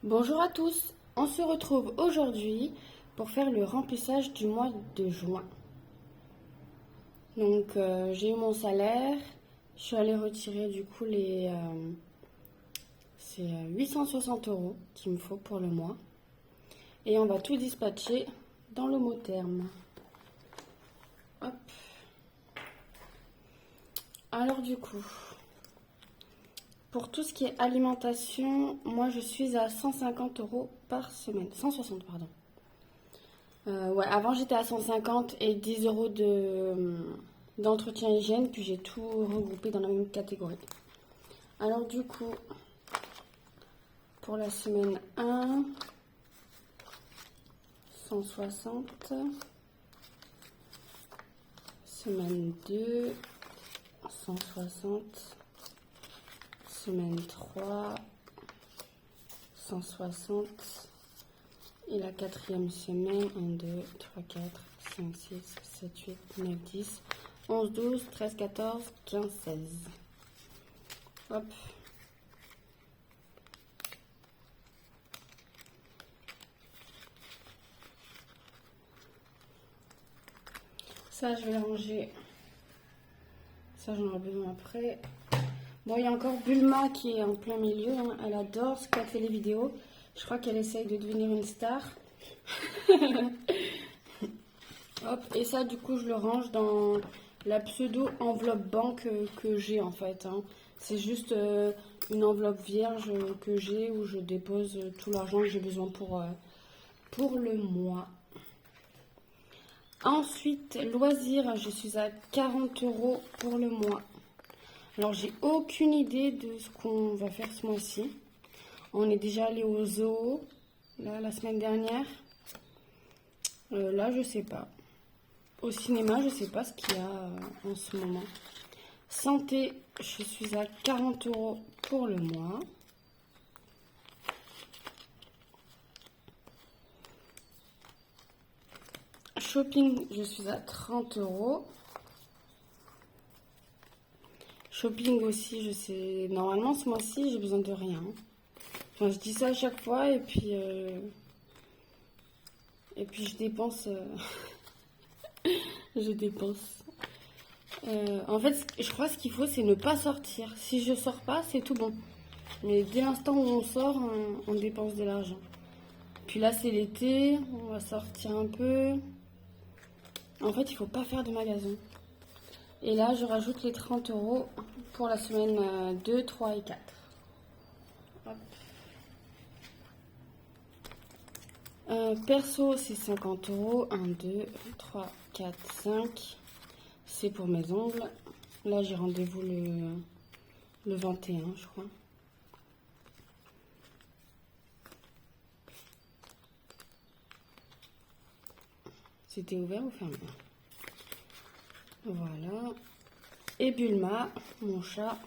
Bonjour à tous, on se retrouve aujourd'hui pour faire le remplissage du mois de juin. Donc j'ai eu mon salaire, je suis allée retirer du coup c'est 860 euros qu'il me faut pour le mois. Et on va tout dispatcher dans le mot terme. Hop. Alors du coup, pour tout ce qui est alimentation, moi je suis à 150 euros par semaine. 160 pardon. Ouais, avant j'étais à 150 et 10 euros d'entretien hygiène, puis j'ai tout regroupé dans la même catégorie. Alors du coup, pour la semaine 1, 160. Semaine 2, 160. Semaine 3, 160. Et la quatrième semaine, 1, 2, 3, 4, 5, 6, 7, 8, 9, 10, 11, 12, 13, 14, 15, 16. Hop. Ça, je vais ranger. Ça, j'en aurai besoin après. Bon, il y a encore Bulma qui est en plein milieu. Hein. Elle adore ce qu'a fait les vidéos. Je crois qu'elle essaye de devenir une star. Hop, et ça, du coup, je le range dans la pseudo enveloppe banque que j'ai en fait. Hein. C'est juste une enveloppe vierge que j'ai où je dépose tout l'argent que j'ai besoin pour le mois. Ensuite, loisirs, je suis à 40 euros pour le mois. Alors, j'ai aucune idée de ce qu'on va faire ce mois-ci. On est déjà allé au zoo là, la semaine dernière. Là, je sais pas. Au cinéma, je sais pas ce qu'il y a en ce moment. Santé, je suis à 40 euros pour le mois. Shopping, je suis à 30 euros. Shopping aussi, je sais. Normalement, ce mois-ci, j'ai besoin de rien. Enfin, je dis ça à chaque fois et puis je dépense. Je dépense. En fait, je crois que ce qu'il faut, c'est ne pas sortir. Si je sors pas, c'est tout bon. Mais dès l'instant où on sort, on dépense de l'argent. Puis là, c'est l'été, on va sortir un peu. En fait, il faut pas faire de magasin. Et là, je rajoute les 30 euros pour la semaine 2, 3 et 4. Hop. Perso, c'est 50 euros. 1, 2, 3, 4, 5. C'est pour mes ongles. Là, j'ai rendez-vous le 21, je crois. C'était ouvert ou fermé? Voilà. Et Bulma, mon chat,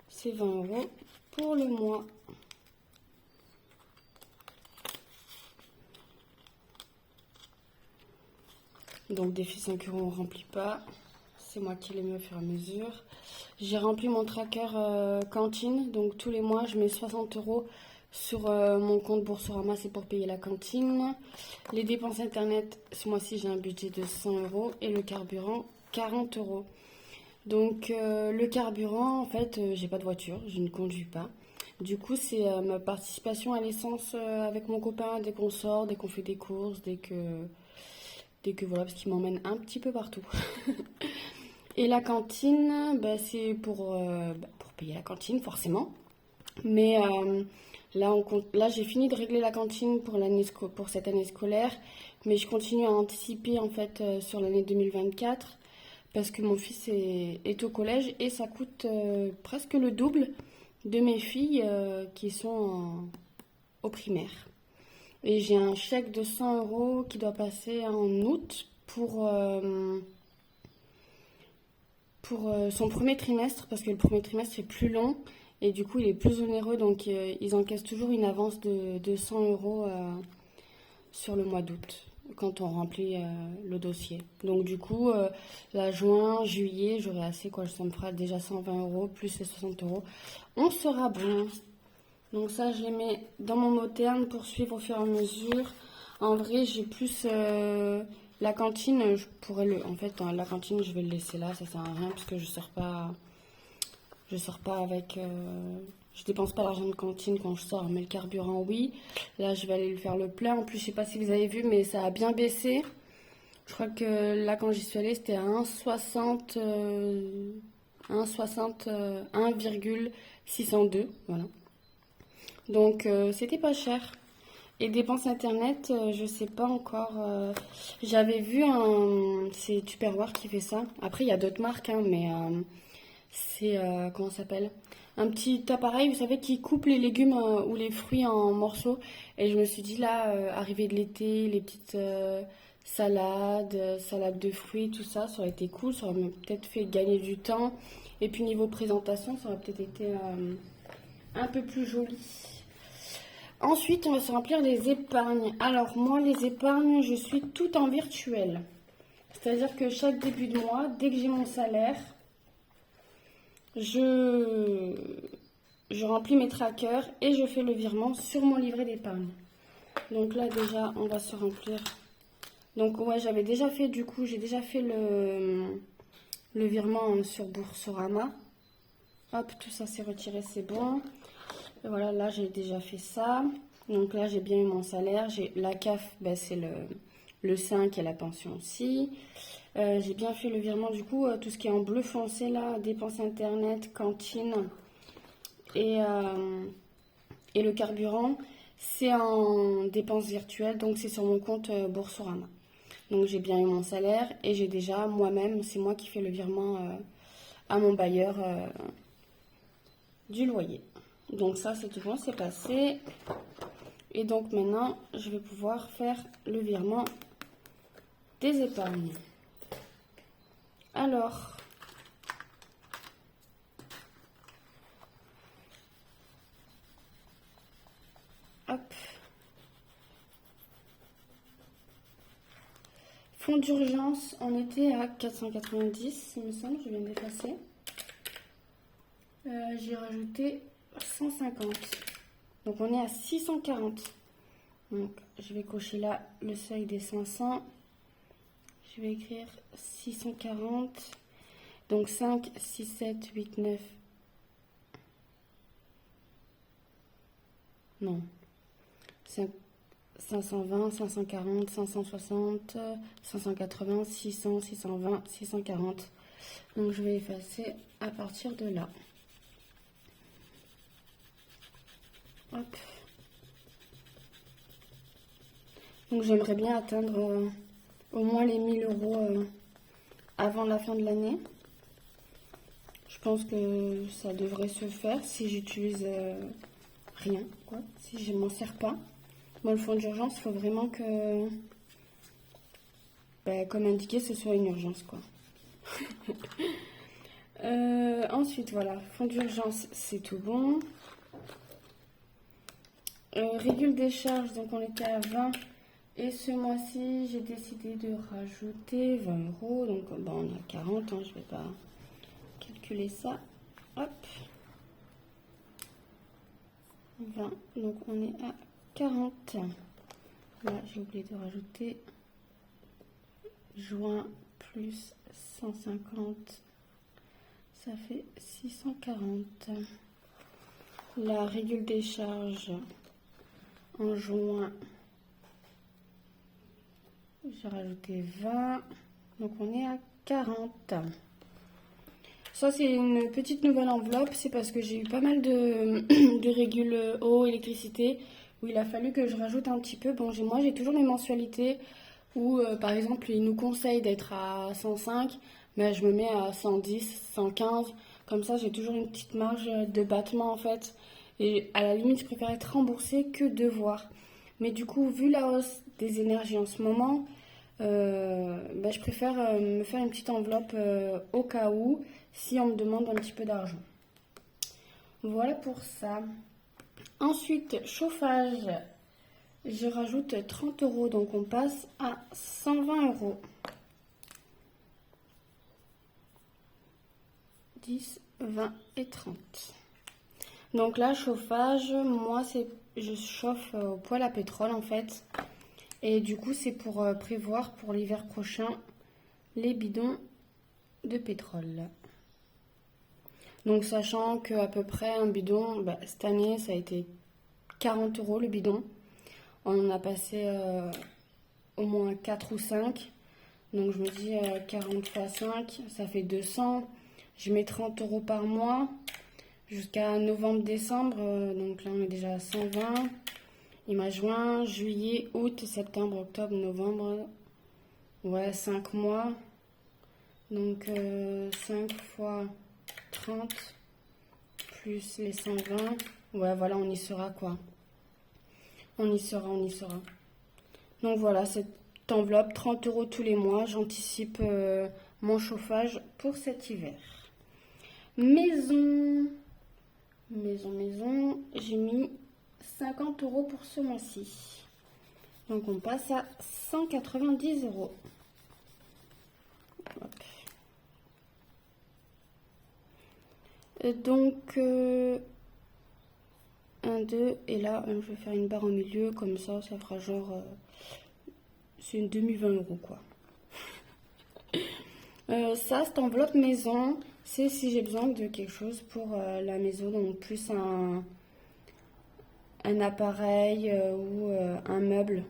c'est 20 euros pour le mois. Donc défi 5 euros, on ne remplit pas. C'est moi qui les mets au fur et à mesure. J'ai rempli mon tracker cantine. Donc tous les mois, je mets 60 euros sur mon compte Boursorama, c'est pour payer la cantine. Les dépenses internet, ce mois-ci, j'ai un budget de 100 euros. Et le carburant, 40 euros. Donc le carburant, en fait, j'ai pas de voiture, je ne conduis pas. Du coup, c'est ma participation à l'essence avec mon copain dès qu'on sort, dès qu'on fait des courses, dès que voilà, parce qu'il m'emmène un petit peu partout. Et la cantine, bah, c'est pour payer la cantine, forcément. Mais là, j'ai fini de régler la cantine pour cette année scolaire, mais je continue à anticiper en fait sur l'année 2024 parce que mon fils est au collège et ça coûte presque le double de mes filles qui sont au primaire. Et j'ai un chèque de 100 euros qui doit passer en août pour son premier trimestre, parce que le premier trimestre est plus long et du coup il est plus onéreux, donc ils encaissent toujours une avance de 100 euros sur le mois d'août quand on remplit le dossier. Donc du coup, là, juin, juillet, j'aurai assez, quoi, ça me fera déjà 120 euros plus les 60 euros. On sera bon. Donc ça, je les mets dans mon mot terme pour suivre au fur et à mesure. En vrai, j'ai plus la cantine. En fait, dans la cantine, je vais le laisser là. Ça sert à rien parce que je sors pas avec. Je dépense pas l'argent de cantine quand je sors. Mais le carburant, oui. Là, je vais aller le faire le plein. En plus, je sais pas si vous avez vu, mais ça a bien baissé. Je crois que là, quand j'y suis allée, c'était à 1,60, 1,60, 1,602. Voilà. Donc, c'était pas cher. Et dépenses internet, je sais pas encore. J'avais vu c'est Tupperware qui fait ça. Après, il y a d'autres marques, hein, mais c'est comment ça s'appelle? Un petit appareil, vous savez, qui coupe les légumes ou les fruits en morceaux. Et je me suis dit là, arrivée de l'été, les petites salades, salades de fruits, tout ça, ça aurait été cool. Ça aurait peut-être fait gagner du temps. Et puis niveau présentation, ça aurait peut-être été un peu plus joli. Ensuite, on va se remplir les épargnes. Alors, moi, les épargnes, je suis tout en virtuel. C'est-à-dire que chaque début de mois, dès que j'ai mon salaire, je, je remplis mes trackers et je fais le virement sur mon livret d'épargne. Donc là, déjà, on va se remplir. Donc, ouais, j'avais déjà fait, du coup, j'ai déjà fait le virement sur Boursorama. Hop, tout ça s'est retiré, c'est bon. Et voilà, là, j'ai déjà fait ça. Donc là, j'ai bien eu mon salaire. J'ai la CAF, ben, c'est le 5 et la pension aussi. J'ai bien fait le virement, du coup, tout ce qui est en bleu foncé, là, dépenses internet, cantine et le carburant, c'est en dépenses virtuelles, donc c'est sur mon compte Boursorama. Donc j'ai bien eu mon salaire et j'ai déjà moi-même, c'est moi qui fais le virement à mon bailleur du loyer. Donc ça, c'est tout bon, c'est passé. Et donc maintenant, je vais pouvoir faire le virement des épargnes. Alors, hop. Fonds d'urgence, on était à 490, il me semble, je viens d'effacer. J'ai rajouté 150. Donc on est à 640. Donc je vais cocher là le seuil des 500. Je vais écrire 640. Donc 5, 6, 7, 8, 9. Non. 5, 520, 540, 560, 580, 600, 620, 640. Donc je vais effacer à partir de là. Hop. Donc j'aimerais bien atteindre au moins les 1000 euros avant la fin de l'année. Je pense que ça devrait se faire si j'utilise rien, quoi. Si je m'en sers pas. Moi, le fonds d'urgence, il faut vraiment que, comme indiqué, ce soit une urgence, quoi. Ensuite, voilà, fonds d'urgence, c'est tout bon. Régule des charges, donc on était à 20. Et ce mois-ci, j'ai décidé de rajouter 20 euros. Donc, on est à 40, hein, je ne vais pas calculer ça. Hop. 20, donc on est à 40. Là, j'ai oublié de rajouter juin plus 150. Ça fait 640. La régule des charges en juin, j'ai rajouté 20. Donc on est à 40. Ça, c'est une petite nouvelle enveloppe. C'est parce que j'ai eu pas mal de régules eau, électricité, où il a fallu que je rajoute un petit peu. Bon, moi, j'ai toujours mes mensualités où, par exemple, ils nous conseillent d'être à 105, mais je me mets à 110, 115. Comme ça, j'ai toujours une petite marge de battement, en fait. Et à la limite, je préfère être remboursée que devoir. Mais du coup, vu la hausse des énergies en ce moment, je préfère me faire une petite enveloppe au cas où, si on me demande un petit peu d'argent. Voilà pour ça. Ensuite, chauffage. Je rajoute 30 euros, donc on passe à 120 euros. 10, 20 et 30. Donc là, chauffage, moi, je chauffe au poêle à pétrole en fait. Et du coup, c'est pour prévoir pour l'hiver prochain les bidons de pétrole. Donc sachant qu'à peu près un bidon, cette année, ça a été 40 euros le bidon. On en a passé au moins 4 ou 5. Donc je me dis 40 fois 5, ça fait 200. Je mets 30 euros par mois jusqu'à novembre-décembre. Donc là, on est déjà à 120. Il m'a juin, juillet, août, septembre, octobre, novembre. Ouais, 5 mois. Donc 5 fois 30 plus les 120. Ouais, voilà, on y sera quoi. On y sera, on y sera. Donc voilà, cette enveloppe, 30 euros tous les mois. J'anticipe mon chauffage pour cet hiver. Maison. Maison. J'ai mis 50 euros pour ce mois-ci. Donc on passe à 190 euros. Hop. Et donc 1, 2, et là je vais faire une barre au milieu, comme ça fera genre, c'est une demi-20 euros quoi. Ça, cette enveloppe maison, c'est si j'ai besoin de quelque chose pour la maison, donc plus un appareil ou un meuble.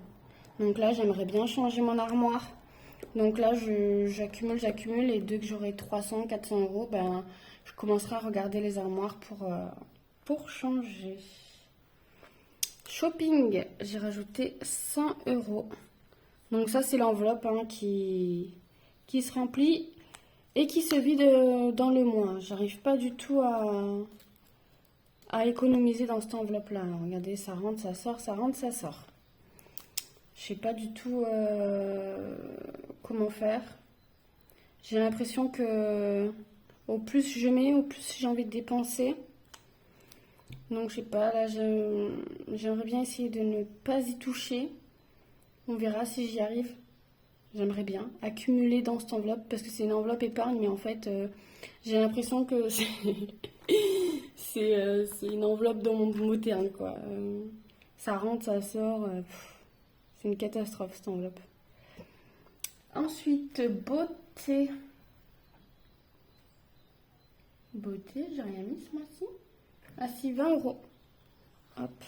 Donc là, j'aimerais bien changer mon armoire. Donc là, j'accumule, et dès que j'aurai 300, 400 euros, ben, je commencerai à regarder les armoires pour changer. Shopping, j'ai rajouté 100 euros. Donc ça, c'est l'enveloppe qui se remplit et qui se vide dans le mois. J'arrive pas du tout à économiser dans cette enveloppe-là. Regardez, ça rentre, ça sort, ça rentre, ça sort. Je sais pas du tout comment faire. J'ai l'impression que au plus je mets, au plus j'ai envie de dépenser. Donc je sais pas, là j'aimerais bien essayer de ne pas y toucher. On verra si j'y arrive. J'aimerais bien accumuler dans cette enveloppe parce que c'est une enveloppe épargne, mais en fait j'ai l'impression que c'est une enveloppe dans mon moderne quoi. Ça rentre, ça sort. C'est une catastrophe cette enveloppe. Ensuite, beauté. Beauté, j'ai rien mis ce mois-ci. Ah si, 20 euros. Hop.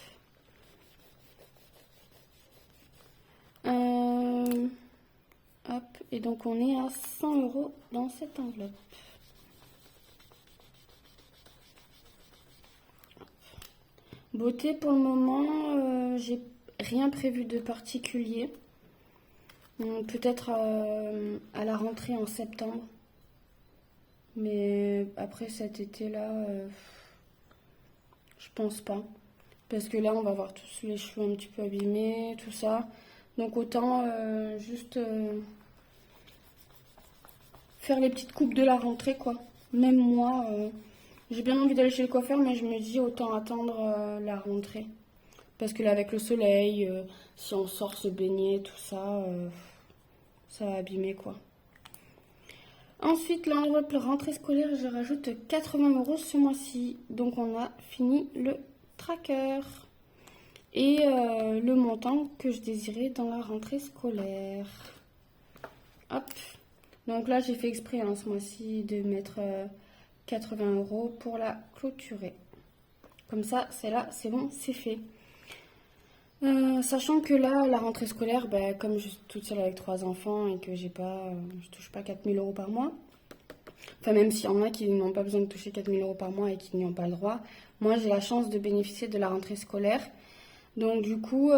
Hop. Et donc on est à 100 euros dans cette enveloppe. Beauté, pour le moment, j'ai rien prévu de particulier. Peut-être à la rentrée en septembre. Mais après cet été-là, je pense pas. Parce que là, on va avoir tous les cheveux un petit peu abîmés, tout ça. Donc autant juste faire les petites coupes de la rentrée, quoi. Même moi, j'ai bien envie d'aller chez le coiffeur, mais je me dis autant attendre la rentrée. Parce que là, avec le soleil, si on sort se baigner, tout ça, ça va abîmer, quoi. Ensuite, l'enveloppe rentrée scolaire, je rajoute 80 euros ce mois-ci. Donc on a fini le tracker. Et le montant que je désirais dans la rentrée scolaire. Hop. Donc là, j'ai fait exprès ce mois-ci de mettre 80 euros pour la clôturer. Comme ça, c'est là, c'est bon, c'est fait. Sachant que là, la rentrée scolaire, comme je suis toute seule avec 3 enfants et que je touche pas 4000 euros par mois, enfin même s'il y en a qui n'ont pas besoin de toucher 4000 euros par mois et qui n'y ont pas le droit, moi j'ai la chance de bénéficier de la rentrée scolaire. Donc du coup,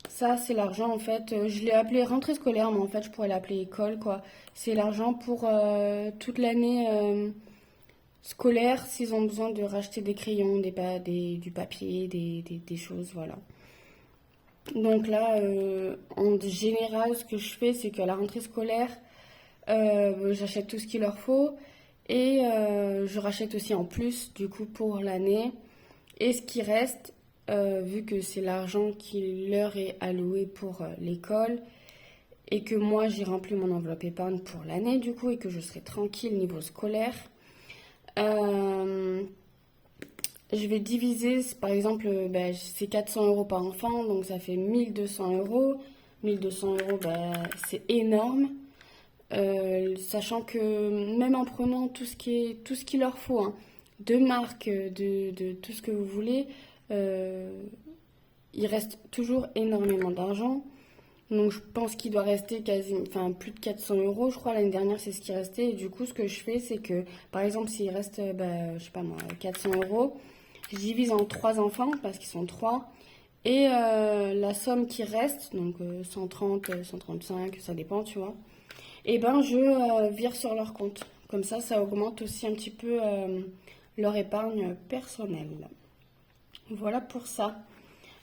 ça c'est l'argent en fait, je l'ai appelé rentrée scolaire, mais en fait je pourrais l'appeler école quoi. C'est l'argent pour toute l'année scolaire s'ils ont besoin de racheter des crayons, du papier, des choses, voilà. Donc là, en général, ce que je fais, c'est qu'à la rentrée scolaire, j'achète tout ce qu'il leur faut et je rachète aussi en plus du coup pour l'année. Et ce qui reste, vu que c'est l'argent qui leur est alloué pour l'école et que moi j'ai rempli mon enveloppe épargne pour l'année du coup et que je serai tranquille niveau scolaire, je vais diviser, par exemple, ben, c'est 400 euros par enfant, donc ça fait 1200 euros. 1200 euros, ben, c'est énorme. Sachant que même en prenant tout ce qu'il leur faut, hein, de marque, de tout ce que vous voulez, euh, il reste toujours énormément d'argent. Donc je pense qu'il doit rester enfin, plus de 400 euros, je crois. L'année dernière, c'est ce qui restait. Et du coup, ce que je fais, c'est que, par exemple, s'il reste, bah, je sais pas moi, 400 euros, je divise en trois enfants, parce qu'ils sont trois. Et la somme qui reste, donc 130, 135, ça dépend, tu vois. Et ben, je vire sur leur compte. Comme ça augmente aussi un petit peu leur épargne personnelle. Voilà pour ça.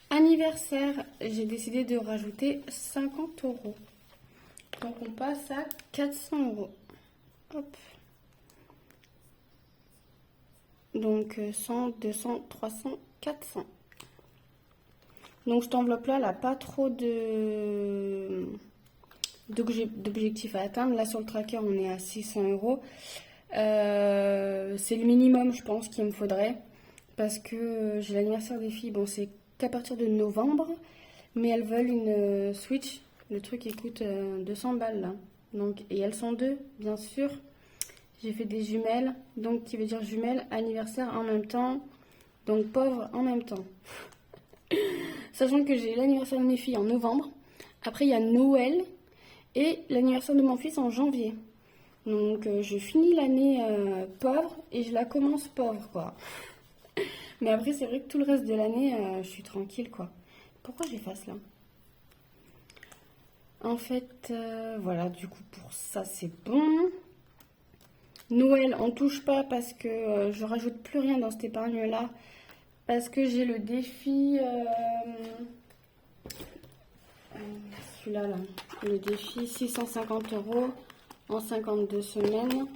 Anniversaire, j'ai décidé de rajouter 50 euros. Donc on passe à 400 euros. Hop. Donc 100, 200, 300, 400. Donc cette enveloppe-là, elle n'a pas trop d'objectifs à atteindre. Là sur le tracker, on est à 600 euros. C'est le minimum, je pense, qu'il me faudrait. Parce que j'ai l'anniversaire des filles. Bon, c'est qu'à partir de novembre. Mais elles veulent une Switch. Le truc, il coûte 200 balles, là. Donc, et elles sont deux, bien sûr. J'ai fait des jumelles. Donc, qui veut dire jumelles, anniversaire en même temps. Donc, pauvre en même temps. Sachant que j'ai l'anniversaire de mes filles en novembre. Après, il y a Noël. Et l'anniversaire de mon fils en janvier. Donc, je finis l'année pauvre et je la commence pauvre, quoi. Mais après, c'est vrai que tout le reste de l'année, je suis tranquille, quoi. Pourquoi j'efface là? En fait, voilà, du coup, pour ça, c'est bon. Noël, on touche pas parce que je rajoute plus rien dans cette épargne-là. Parce que j'ai le défi... celui-là, là. Le défi 650 euros en 52 semaines.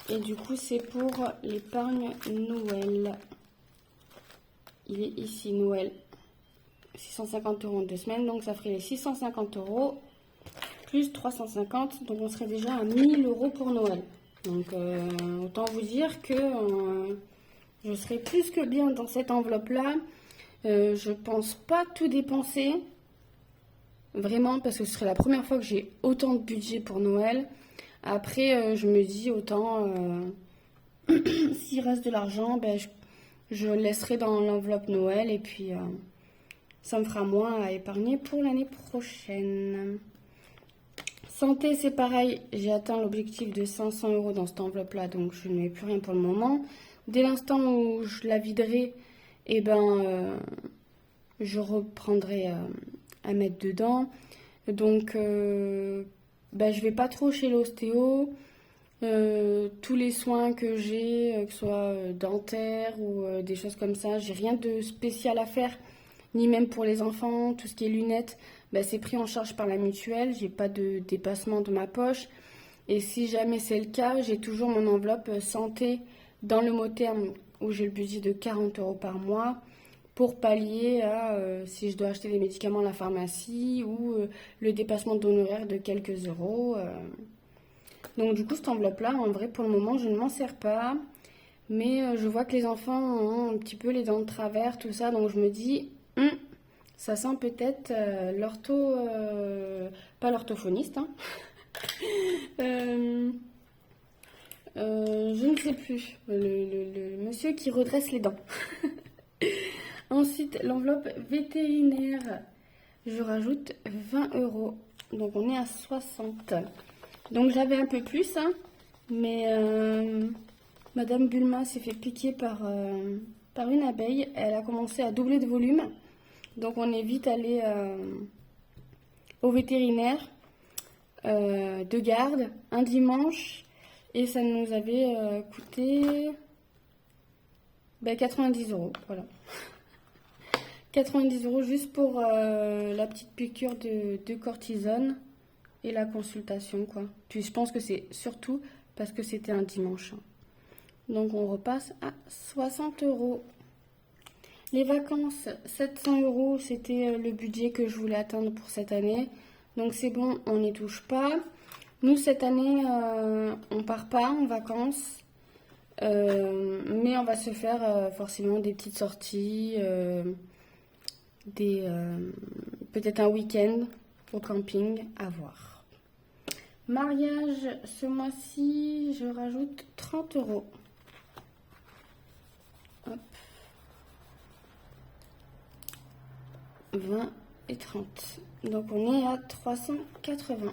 Et du coup, c'est pour l'épargne Noël. Il est ici, Noël. 650 euros en 2 semaines. Donc, ça ferait les 650 euros plus 350. Donc, on serait déjà à 1000 euros pour Noël. Donc, autant vous dire que je serai plus que bien dans cette enveloppe-là. Je pense pas tout dépenser. Vraiment, parce que ce serait la première fois que j'ai autant de budget pour Noël. Après, je me dis autant, s'il reste de l'argent, ben, je le laisserai dans l'enveloppe Noël et puis ça me fera moins à épargner pour l'année prochaine. Santé, c'est pareil, j'ai atteint l'objectif de 500 euros dans cette enveloppe-là, donc je ne mets plus rien pour le moment. Dès l'instant où je la viderai, eh ben, je reprendrai à mettre dedans. Donc, ben, je vais pas trop chez l'ostéo. Tous les soins que j'ai, que ce soit dentaires ou des choses comme ça, j'ai rien de spécial à faire, ni même pour les enfants. Tout ce qui est lunettes, bah, c'est pris en charge par la mutuelle, j'ai pas de dépassement de ma poche. Et si jamais c'est le cas, j'ai toujours mon enveloppe santé dans le mot terme où j'ai le budget de 40 euros par mois pour pallier à si je dois acheter des médicaments à la pharmacie ou le dépassement d'honoraires de quelques euros. Donc du coup, cette enveloppe-là, en vrai, pour le moment, je ne m'en sers pas. Mais je vois que les enfants ont un petit peu les dents de travers, tout ça. Donc je me dis, ça sent peut-être pas l'orthophoniste, hein. Je ne sais plus. Le monsieur qui redresse les dents. Ensuite, l'enveloppe vétérinaire. Je rajoute 20 euros. Donc on est à 60. Donc j'avais un peu plus, hein, mais Madame Bulma s'est fait piquer par une abeille. Elle a commencé à doubler de volume. Donc on est vite allé au vétérinaire de garde un dimanche. Et ça nous avait coûté 90 euros. Voilà. 90 euros juste pour la petite piqûre de cortisone. Et la consultation, quoi. Puis je pense que c'est surtout parce que c'était un dimanche. Donc on repasse à 60 euros. Les vacances, 700 euros, c'était le budget que je voulais atteindre pour cette année. Donc c'est bon, on n'y touche pas. Nous, cette année, on part pas en vacances. Mais on va se faire forcément des petites sorties, peut-être un week-end au camping, à voir. Mariage, ce mois-ci, je rajoute 30 euros. Hop. 20 et 30. Donc on est à 380.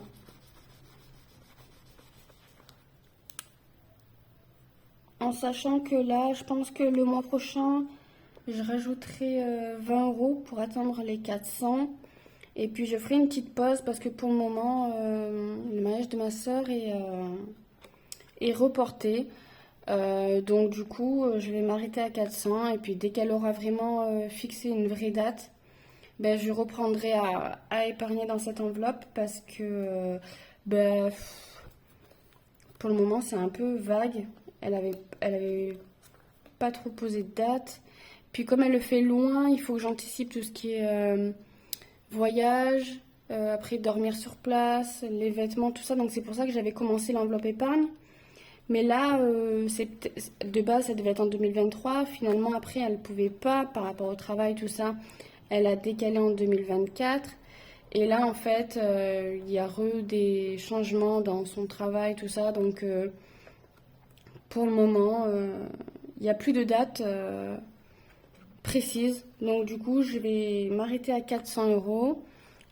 En sachant que là, je pense que le mois prochain, je rajouterai 20 euros pour atteindre les 400. Et puis je ferai une petite pause parce que pour le moment, le mariage de ma soeur est reporté. Donc du coup, je vais m'arrêter à 400. Et puis dès qu'elle aura vraiment fixé une vraie date, ben, je reprendrai à épargner dans cette enveloppe parce que ben, pour le moment, c'est un peu vague. Elle avait pas trop posé de date. Puis comme elle le fait loin, il faut que j'anticipe tout ce qui est voyage, après dormir sur place, les vêtements, tout ça. Donc c'est pour ça que j'avais commencé l'enveloppe épargne. Mais là, de base, ça devait être en 2023. Finalement, après, elle ne pouvait pas par rapport au travail, tout ça. Elle a décalé en 2024. Et là, en fait, il y a des changements dans son travail, tout ça. Donc, pour le moment, il n'y a plus de date précise. Donc, du coup, je vais m'arrêter à 400 euros.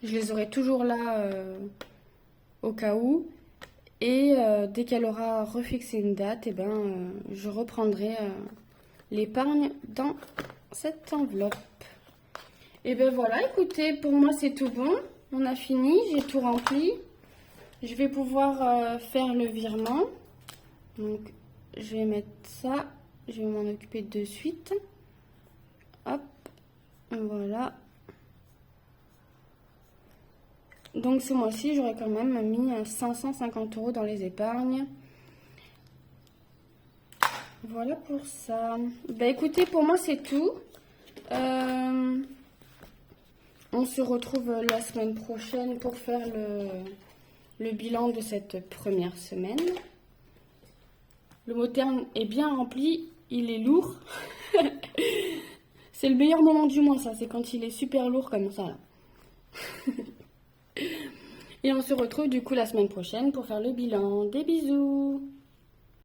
Je les aurai toujours là au cas où. Et dès qu'elle aura refixé une date, eh ben, je reprendrai l'épargne dans cette enveloppe. Et ben voilà, écoutez, pour moi c'est tout bon. On a fini, j'ai tout rempli. Je vais pouvoir faire le virement. Donc je vais mettre ça, je vais m'en occuper de suite. Hop, voilà. Donc ce mois-ci, j'aurais quand même mis 550 euros dans les épargnes. Voilà pour ça. Bah écoutez, pour moi c'est tout. On se retrouve la semaine prochaine pour faire le bilan de cette première semaine. Le mot terme est bien rempli, il est lourd. C'est le meilleur moment du mois, ça, c'est quand il est super lourd comme ça. Là. Et on se retrouve du coup la semaine prochaine pour faire le bilan. Des bisous!